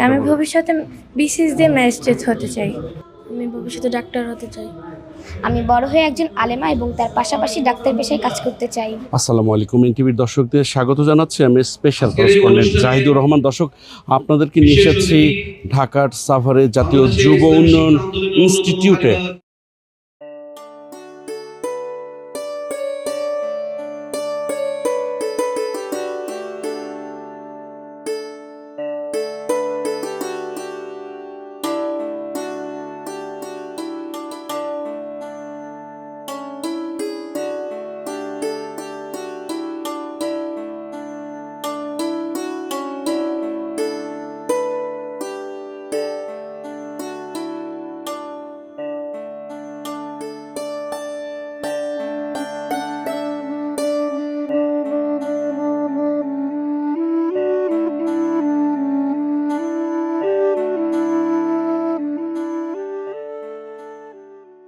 আমি ভবিষ্যতে বিসিএস দিয়ে ম্যাজিস্ট্রেট হতে চাই। আমি ভবিষ্যতে ডাক্তার হতে চাই। আমি বড় হয়ে একজন আলেমা এবং তার পাশাপাশি ডাক্তার পেশায় কাজ করতে চাই। আসসালামু আলাইকুম, এনটিভির দর্শকদের স্বাগত জানাচ্ছি। আমি স্পেশাল করেসপন্ডেন্ট জাহিদুর রহমান। দর্শক, আপনাদেরকে নিয়ে এসেছি ঢাকার সাভারে জাতীয় যুব উন্নয়ন ইনস্টিটিউটে।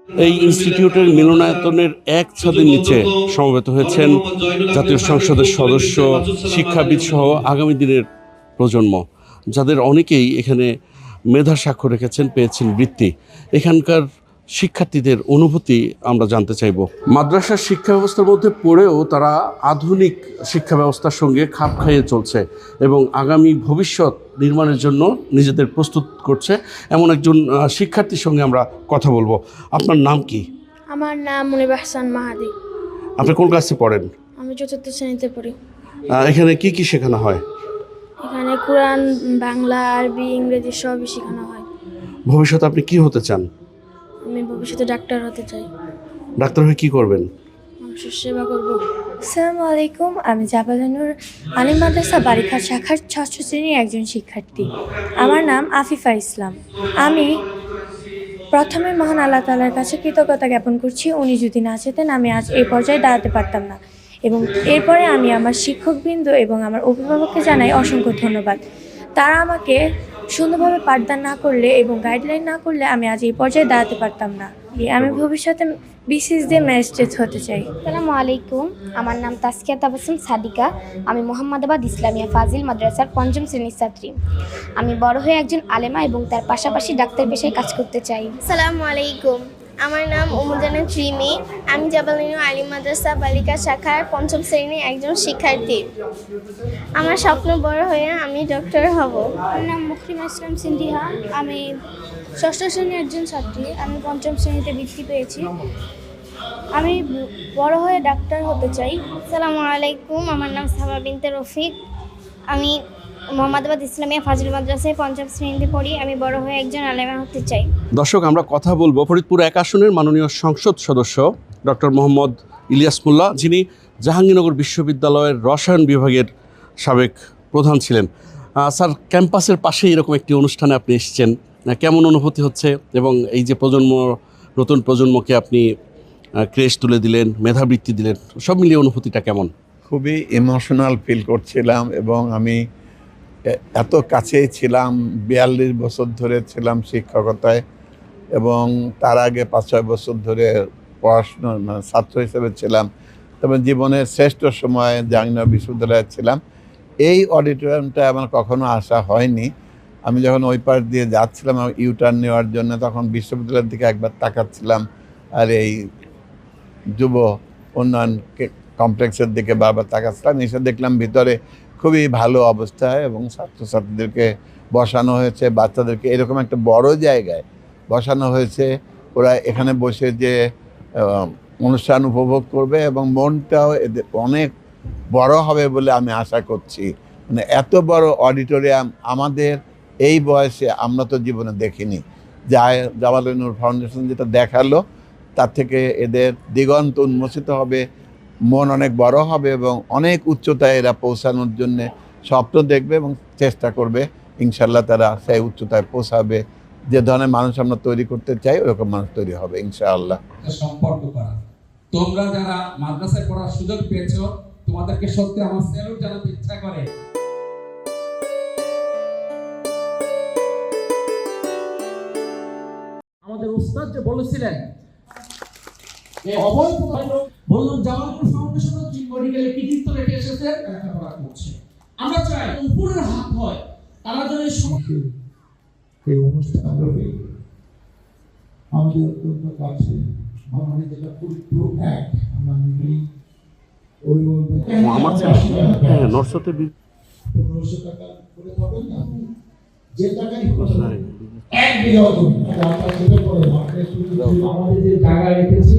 এই ইনস্টিটিউটের মিলনায়তনের এক ছাদের নিচে সমবেত হয়েছেন জাতীয় সংসদের সদস্য, শিক্ষাবিদ সহ আগামী দিনের প্রজন্ম, যাদের অনেকেই এখানে মেধা স্বাক্ষর রেখেছেন, পেয়েছেন বৃত্তি। এখানকার শিক্ষার্থীদের অনুভূতি আমরা জানতে চাইব। মাদ্রাসার শিক্ষা ব্যবস্থার মধ্যে পড়েও তারা আধুনিক শিক্ষা ব্যবস্থার সঙ্গে খাপ খাইয়ে চলছে এবং আগামী ভবিষ্যৎ নির্মাণের জন্য নিজেদের প্রস্তুত করছে। এমন একজন শিক্ষার্থীর সঙ্গে আমরা কথা বলবো। আপনার নাম কি? আমার নাম মুনিব হাসান মাহাদি। আপনি কোন ক্লাসে পড়েন? আমি 4th শ্রেণীতে পড়ি। এখানে কি কি শেখানো হয়? এখানে কোরআন, বাংলা, আরবি, ইংরেজি সবই শেখানো হয়। ভবিষ্যতে আপনি কি হতে চান? আমি ভবিষ্যতে ডাক্তার হতে চাই। ডাক্তার হয়ে কি করবেন? মানুষের সেবা করব। আসসালামু আলাইকুম, আমি জাবালানুর আলিম মাদ্রাসা বারিখাল শাখার 6ষ্ঠ শ্রেণীর একজন শিক্ষার্থী। আমার নাম আফিফা ইসলাম। আমি প্রথমে মহান আল্লাহ তাআলার কাছে কৃতজ্ঞতা জ্ঞাপন করছি। উনি যদি না চেতেন আমি আজ এই পর্যায়ে দাঁড়াতে পারতাম না। এবং এরপরে আমি আমার শিক্ষকবৃন্দ এবং আমার অভিভাবককে জানাই অসংখ্য ধন্যবাদ। তারা আমাকে সুন্দরভাবে পাঠদান না করলে এবং গাইডলাইন না করলে আমি আজ এই পর্যায়ে দাঁড়াতে পারতাম না। আমি ভবিষ্যতে বিসিএস দিয়ে ম্যাজিস্ট্রেট হতে চাই। আসসালামু আলাইকুম, আমার নাম তাসকিয়া তাবাসসুম সাদিকা। আমি মোহাম্মদাবাদ ইসলামিয়া ফাজিল মাদ্রাসার 5ম শ্রেণীর ছাত্রী। আমি বড় হয়ে একজন আলেমা এবং তার পাশাপাশি ডাক্তার পেশায় কাজ করতে চাই। আসসালামু আলাইকুম, আমার নাম উমুজানা ত্রিমি। আমি জাবালানুর আলিম মাদ্রাসা বালিকা শাখার 5ম শ্রেণীর একজন শিক্ষার্থী। আমার স্বপ্ন বড় হয়ে আমি ডক্টর হব। আমার নাম মুকরিমা ইসলাম সিন্ধিহা। আমি 6ষ্ঠ শ্রেণীর একজন ছাত্রী। আমি 5ম শ্রেণীতে বৃত্তি পেয়েছি। আমি বড় হয়ে ডাক্তার হতে চাই। আসসালামু আলাইকুম, আমার নাম সাবা বিনতে রফিক। আমি মোহাম্মদাবাদ ইসলামিয়া ফাজিল মাদ্রাসায় 5ম শ্রেণীতে পড়ি। আমি বড় হয়ে একজন আলেমা হতে চাই। দর্শক, আমরা কথা বলবো ফরিদপুর 1 আসনের মাননীয় সংসদ সদস্য ডক্টর মোহাম্মদ ইলিয়াস মোল্লা, যিনি জাহাঙ্গীরনগর বিশ্ববিদ্যালয়ের রসায়ন বিভাগের সাবেক প্রধান ছিলেন। স্যার, ক্যাম্পাসের পাশে এরকম একটি অনুষ্ঠানে আপনি এসেছেন, কেমন অনুভূতি হচ্ছে? এবং এই যে নতুন প্রজন্মকে আপনি ক্রেশ তুলে দিলেন, মেধাবৃত্তি দিলেন, সব মিলিয়ে অনুভূতিটা কেমন? খুবই ইমোশনাল ফিল করছিলাম এবং আমি এত কাছেই ছিলাম। 42 বছর ধরে ছিলাম শিক্ষকতায় এবং তার আগে 5-6 বছর ধরে পড়াশোনা ছাত্র হিসেবে ছিলাম। তবে জীবনের শ্রেষ্ঠ সময়ে জাহাঙ্গীরনগর বিশ্ববিদ্যালয়ে ছিলাম। এই অডিটোরিয়ামটা আমার কখনো আসা হয়নি। আমি যখন ওই পাশ দিয়ে যাচ্ছিলাম ইউটার্ন নেওয়ার জন্য, তখন বিশ্ববিদ্যালয়ের দিকে একবার তাকাচ্ছিলাম আর এই যুব উন্নয়ন কমপ্লেক্সের দিকে বারবার তাকাচ্ছিলাম। এসে দেখলাম ভিতরে খুবই ভালো অবস্থায় এবং ছাত্রছাত্রীদেরকে বসানো হয়েছে, বাচ্চাদেরকে এরকম একটা বড় জায়গায় বসানো হয়েছে। ওরা এখানে বসে যে অনুষ্ঠান উপভোগ করবে এবং মনটাও এদের অনেক বড় হবে বলে আমি আশা করছি। মানে এত বড় অডিটোরিয়াম আমাদের এই বয়সে আমরা তো জীবনে দেখিনি। জাবালানুর ফাউন্ডেশন যেটা দেখালো তার থেকে এদের দিগন্ত উন্মোচিত হবে, মন অনেক বড় হবে এবং অনেক উচ্চতায় এরা পৌঁছানোর জন্য স্বপ্ন দেখবে এবং চেষ্টা করবে। ইনশাল্লাহ তারা সেই উচ্চতায় পৌঁছাবে। যে ধরনের মানুষ আমরা তৈরি করতে চাই ওরকম মানুষ তৈরি হবে ইনশাআল্লাহ। সম্পর্ক করা, তোমরা যারা মাদ্রাসায় পড়ার সুযোগ পেয়েছো তোমাদেরকে সত্যি আমার স্যালুট জানাতে ইচ্ছা করে। আমাদের উস্তাদ যে বলেছিলেন এই অবৈধ বললাম জামালপুর ফাউন্ডেশন কি মেডিকেলে কৃতিত্ব রেখে এসেছে লেখাপড়া করছে। আমরা চাই উপরের হাত হয় তারা যেন এই এই অনুষ্ঠানগুলোকে আমাদের অত্যন্ত কাছে আমাদের যেটা পবিত্র এক আমরা নিজেই আমার হ্যাঁ নরসতে 1500 টাকা করে পাবেন না যে টাকাই এক বিঘা জমি সেটা করে আমাদের যে টাকা রেখেছি।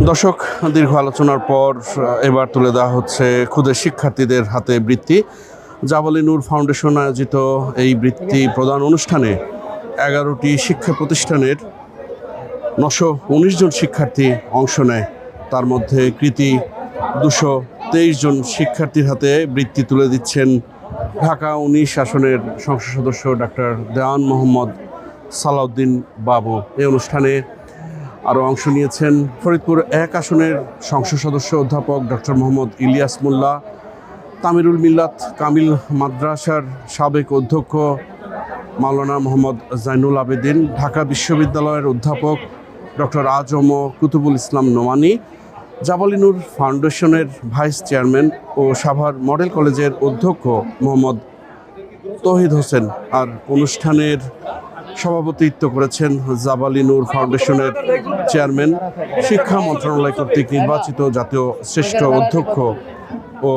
দর্শক, দীর্ঘ আলোচনার পর এবার তুলে দেওয়া হচ্ছে ক্ষুদে শিক্ষার্থীদের হাতে বৃত্তি। জাবালি নূর ফাউন্ডেশন আয়োজিত এই বৃত্তি প্রদান অনুষ্ঠানে 11টি শিক্ষা প্রতিষ্ঠানের 919 জন শিক্ষার্থী অংশ নেয়। তার মধ্যে কৃতি 223 জন শিক্ষার্থীর হাতে বৃত্তি তুলে দিচ্ছেন ঢাকা 19 আসনের সংসদ সদস্য ডাক্তার দেওয়ান মোহাম্মদ সালাউদ্দিন বাবু। এই অনুষ্ঠানে আরও অংশ নিয়েছেন ফরিদপুর 1 আসনের সংসদ সদস্য অধ্যাপক ডক্টর মোহাম্মদ ইলিয়াস মোল্লা, তামিরুল মিল্লাত কামিল মাদ্রাসার সাবেক অধ্যক্ষ মাওলানা মোহাম্মদ জাইনুল আবেদিন, ঢাকা বিশ্ববিদ্যালয়ের অধ্যাপক ডক্টর আজম কুতুবুল ইসলাম নোমানি, জাবালি নূর ফাউন্ডেশনের ভাইস চেয়ারম্যান ও সাভার মডেল কলেজের অধ্যক্ষ মোহাম্মদ তৌহিদ হোসেন। আর অনুষ্ঠানের সভাপতিত্ব করেছেন জাবালি নূর ফাউন্ডেশনের চেয়ারম্যান, শিক্ষা মন্ত্রণালয় কর্তৃক নির্বাচিত জাতীয় শ্রেষ্ঠ অধ্যক্ষ ও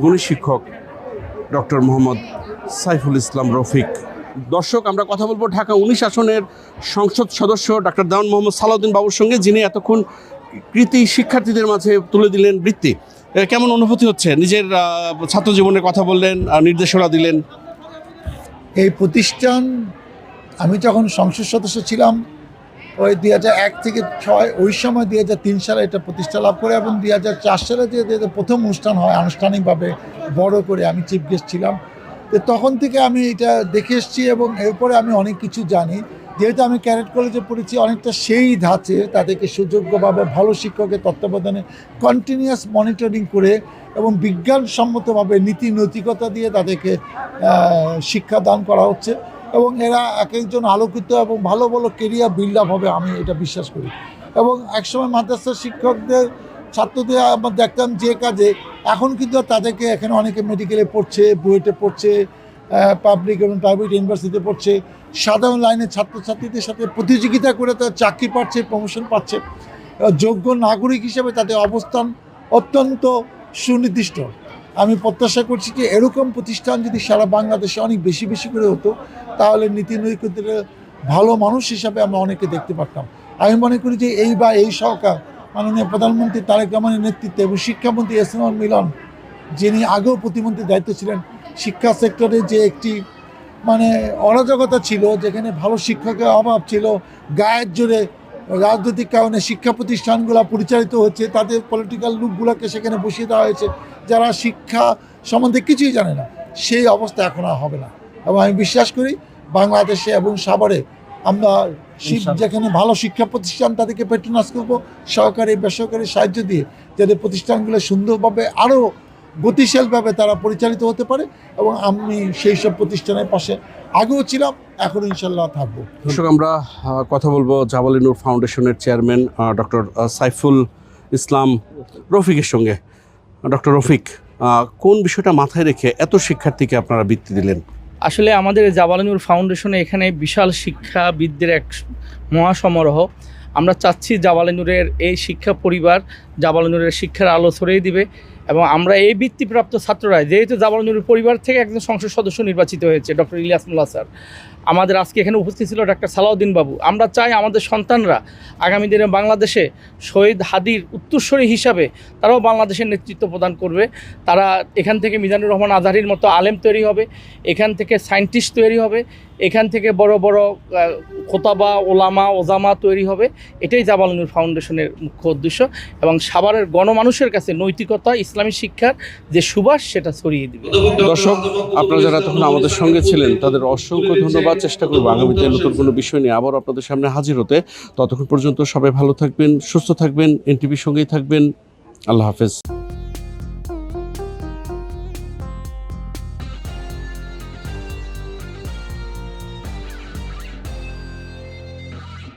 গুণী শিক্ষক ডক্টর মোহাম্মদ সাইফুল ইসলাম রফিক। দর্শক, আমরা কথা বলবো ঢাকা 19 আসনের সংসদ সদস্য ডাক্তার দেওয়ান মোহাম্মদ সালাউদ্দিন বাবুর সঙ্গে, যিনি এতক্ষণ কৃতি শিক্ষার্থীদের মাঝে তুলে দিলেন বৃত্তি। কেমন অনুভূতি হচ্ছে? নিজের ছাত্র জীবনের কথা বললেন, নির্দেশনা দিলেন। এই প্রতিষ্ঠান আমি যখন সংসদ সদস্য ছিলাম ওই 2001 থেকে 6 ওই সময় 2003 সালে এটা প্রতিষ্ঠা লাভ করে এবং 2004 সালে যে প্রথম অনুষ্ঠান হয় আনুষ্ঠানিকভাবে বড় করে, আমি চিফ গেস্ট ছিলাম। তো তখন থেকে আমি এটা দেখে এসেছি এবং এরপরে আমি অনেক কিছু জানি। যেহেতু আমি ক্যাডেট কলেজে পড়েছি, অনেকটা সেই ধাঁচে তাদেরকে সুযোগ্যভাবে ভালো শিক্ষকের তত্ত্বাবধানে কন্টিনিউয়াস মনিটরিং করে এবং বিজ্ঞানসম্মতভাবে নীতি নৈতিকতা দিয়ে তাদেরকে শিক্ষা দান করা হচ্ছে এবং এরা এক একজন আলোকিত এবং ভালো ভালো কেরিয়ার বিল্ড আপ হবে, আমি এটা বিশ্বাস করি। এবং একসময় মাদ্রাসার শিক্ষকদের ছাত্রদের আমরা দেখতাম যে কাজে, এখন কিন্তু তাদেরকে এখানে অনেকে মেডিকেলে পড়ছে, বুয়েটে পড়ছে, পাবলিক এবং প্রাইভেট ইউনিভার্সিটিতে পড়ছে, সাধারণ লাইনের ছাত্রছাত্রীদের সাথে প্রতিযোগিতা করে তারা চাকরি পাচ্ছে, প্রমোশন পাচ্ছে। যোগ্য নাগরিক হিসেবে তাদের অবস্থান অত্যন্ত সুনির্দিষ্ট। আমি প্রত্যাশা করছি যে এরকম প্রতিষ্ঠান যদি সারা বাংলাদেশে অনেক বেশি বেশি করে হতো, তাহলে নীতি নৈতিকতার ভালো মানুষ হিসাবে আমরা অনেকে দেখতে পারতাম। আমি মনে করি যে এই সরকার মাননীয় প্রধানমন্ত্রী তারেক রহমানের নেতৃত্বে এবং শিক্ষামন্ত্রী এস.এম. মিলন, যিনি আগেও প্রতিমন্ত্রীর দায়িত্ব ছিলেন, শিক্ষা সেক্টরে যে একটি অরাজকতা ছিল, যেখানে ভালো শিক্ষকের অভাব ছিল, গায়ের জোরে রাজনৈতিক কারণে শিক্ষা প্রতিষ্ঠানগুলো পরিচালিত হচ্ছে, তাদের পলিটিক্যাল লোকগুলোকে সেখানে বসিয়ে দেওয়া হয়েছে যারা শিক্ষা সম্বন্ধে কিছুই জানে না। সেই অবস্থা এখন আর হবে না এবং আমি বিশ্বাস করি বাংলাদেশে এবং সাভারে আমরা যেখানে ভালো শিক্ষা প্রতিষ্ঠান তাদেরকে পেট্রোনাইজ করবো, সরকারি বেসরকারি সাহায্য দিয়ে, যাতে প্রতিষ্ঠানগুলো সুন্দরভাবে আরও গতিশীলভাবে তারা পরিচালিত হতে পারে এবং আমি সেই সব প্রতিষ্ঠানের পাশে আগেও ছিলাম, এখন ইনশাল্লাহ থাকবো। দর্শক, আমরা কথা বলবো জাবালি নূর ফাউন্ডেশনের চেয়ারম্যান ডক্টর সাইফুল ইসলাম রফিকের সঙ্গে। ডক্টর রফিক, কোন বিষয়টা মাথায় রেখে এত শিক্ষার্থীকে আপনারা বৃত্তি দিলেন? আসলে আমাদের জাবালি নূর ফাউন্ডেশনে এখানে বিশাল শিক্ষাবিদদের এক মহাসমারোহ। আমরা চাচ্ছি জাবালি নূরের এই শিক্ষা পরিবার জাবালি নূরের শিক্ষার আলো ছড়িয়ে দিবে এবং আমরা এই বৃত্তিপ্রাপ্ত ছাত্ররা, যেহেতু জাবালি নূরের পরিবার থেকে একজন সংসদ সদস্য নির্বাচিত হয়েছে ডক্টর ইলিয়াস মোল্লা স্যার, আমাদের আজকে এখানে উপস্থিত ছিল ডাক্তার সালাউদ্দিন বাবু। আমরা চাই আমাদের সন্তানরা আগামী দিনে বাংলাদেশে শহীদ হাদির উত্তরসূরি হিসাবে তারাও বাংলাদেশের নেতৃত্ব প্রদান করবে। তারা এখান থেকে মিজানুর রহমান আজহারির মতো আলেম তৈরি হবে, এখান থেকে সায়েন্টিস্ট তৈরি হবে, এখান থেকে বড় বড় খোতাবা ওলামা ওজামা তৈরি হবে। এটাই জাবালি নূর ফাউন্ডেশনের মুখ্য উদ্দেশ্য এবং সাভারের গণমানুষের কাছে নৈতিকতা, ইসলামী শিক্ষার যে সুবাস সেটা ছড়িয়ে দিবে। দর্শক, আপনারা যারা তখন আমাদের সঙ্গে ছিলেন তাদের অসংখ্য ধন্যবাদ। চেষ্টা করবো আগামীতে নতুন কোনো বিষয় নিয়ে আবার আপনাদের সামনে হাজির হতে। ততক্ষণ পর্যন্ত সবাই ভালো থাকবেন, সুস্থ থাকবেন, এনটিভির সঙ্গেই থাকবেন। আল্লাহ হাফেজ।